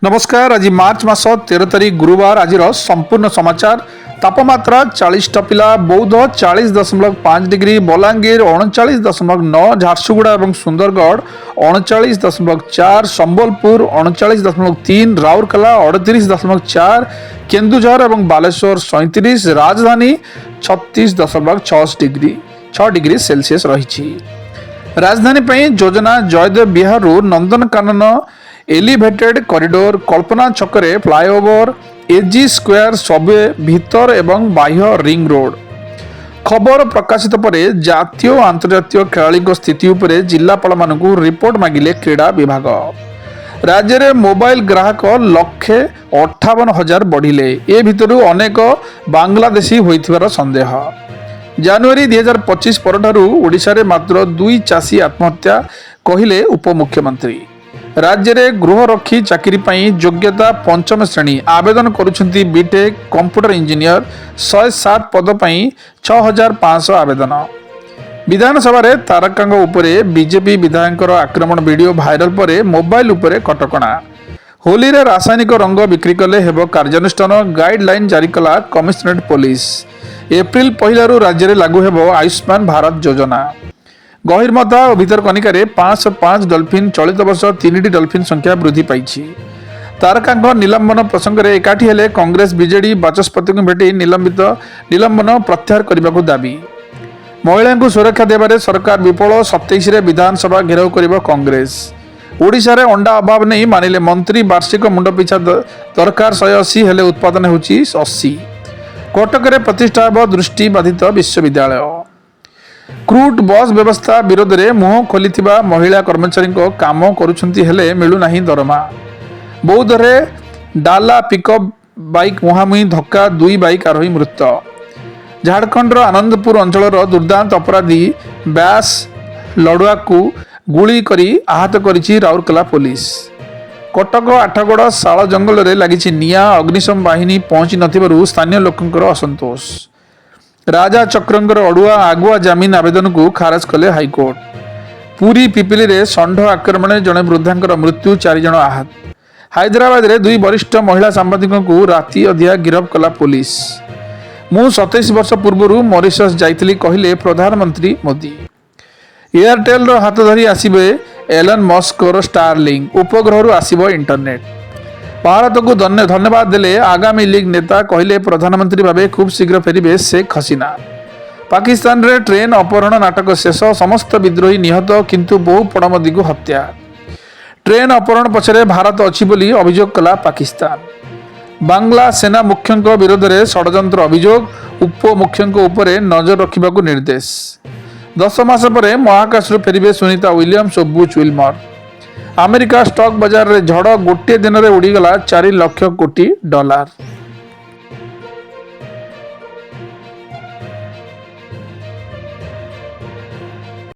नमस्कार। आज मार्च मास 13 तारिख गुरुवार। आज संपूर्ण समाचार। तापमात्रा 40 टपिला। बौद्ध 40.5 डिग्री, बलांगीर 39.9, झारसुगुड़ा और सुंदरगढ़ 39.4, संबलपुर 39.3, राउरकेला 38.4, केन्दुझर और बालेश्वर 37, राजधानी 36.6 डिग्री सेल्सियस रही। राजधानी योजना जयदेव विहार नंदनकानन एलिवेटेड कॉरिडोर, कल्पना छकरे फ्लाईओवर, एजी स्क्वायर, सबवे भीतर एवं बाह्य रिंग रोड। खबर प्रकाशित पर जातीय और अंतर्जातीय खेलाड़ी स्थिति उपरे जिलापाल मानकु रिपोर्ट मागिले क्रीड़ा विभाग। राज्य में मोबाइल ग्राहक 1,58,000 बढ़िले। ए भितरु अनेक बांग्लादेशी होइथिबार संदेह। जनवरी 2025 परठारु ओडिशा रे मात्र 2 चाषी आत्महत्या कहिले उपमुख्यमंत्री। राज्य में गृहरक्षी चाकरी योग्यता 5म श्रेणी आवेदन करुछंती बीटेक कंप्यूटर इंजीनियर 107 पद पर 6,500 आवेदन। विधानसभा तारका उपरे बीजेपी विधायक आक्रमण वीडियो भाइराल पर मोबाइल उपरे कटकणा। होली रे रासायनिक रंग बिक्री कले हेब कार्यानुष्ठान, गाइडलाइन जारी कला कमिशनरेट पुलिस। एप्रिल 1 राज्य में लागू हेब आयुष्मान भारत योजना। गहिरमता और भितरकनिकार 505 डल्फिन। चलित वर्ष 3टी डल्फिन संख्या वृद्धि पाई। तारका निलंबन प्रसंग में एकाठी हेले कांग्रेस बीजेडी। बाचस्पति को भेटी निलंबन प्रत्याहार करने को दाबी। महिला को सुरक्षा देवारे सरकार विफल। 27 विधानसभा घेराव कर कांग्रेस। ओडिशा रे अंडा अभाव नहीं मानिले मंत्री। वार्षिक मुंडपिछा दरकार 180 हेले उत्पादन होची 80। कटक में प्रतिष्ठा दृष्टि बाधित विश्वविद्यालय। क्रूट बस व्यवस्था विरोध में मुह खोली महिला कर्मचारी काम करुछंती हेले मिलूना दरमा। बौद्ध रे डाला पिकअप बाइक मुहांमुही धक्का, 2 बाइक आरोही मृत। झारखंड आनंदपुर अंचल दुर्दांत अपराधी ब्यास लड़ुआ को गुली करी आहत करिछि राउरकेला पुलिस। कटक आठगड़ शाल जंगल में लगी निया। अग्निशम बाहिनी पहुंची नथिबारु स्थानीय लोकंकर असंतोष। राजा चक्रंकर अड़ुआ आगुआ जमीन आवेदन को खारज कले हाईकोर्ट। पुरी पिपिली रे षंढ आक्रमण जड़े वृद्धा मृत्यु, 4 जन आहत। हैदराबाद रे 2 वरिष्ठ महिला सांबादिकों को राति अधिया गिरफ कला पुलिस। मु 27 वर्ष पूर्व मॉरिशस जाइतिली कहिले प्रधानमंत्री मोदी। एयरटेल रो हाथ धरी आसीबे एलन मस्क रो स्टारलिंक। उपग्रह आसीबो इंटरनेट। भारत को धन्यवाद देले आगामी लीग नेता। कहले प्रधानमंत्री भावे खूब शीघ्र फेरिबे शेख हसीना। पाकिस्तान रे ट्रेन अपहरण नाटक शेष। समस्त विद्रोही निहत किंतु बहु पड़मदी को हत्या। ट्रेन अपहरण पछरे भारत अछि बोली अभियोग कला पाकिस्तान। बांग्ला सेना मुख्यଙ୍କ विरोध में षड्यंत्र अभियोग। उपमुख्यଙ୍କ उपरे नजर रखिबाकू निर्देश। 10 मास पर महाकाश फेरिबे सुनीता विलियम्स और बुच विल्मर। अमेरिका स्टॉक बाजार रे झड़। गोटे दिन में उड़ीगला $4 लाख कोटी।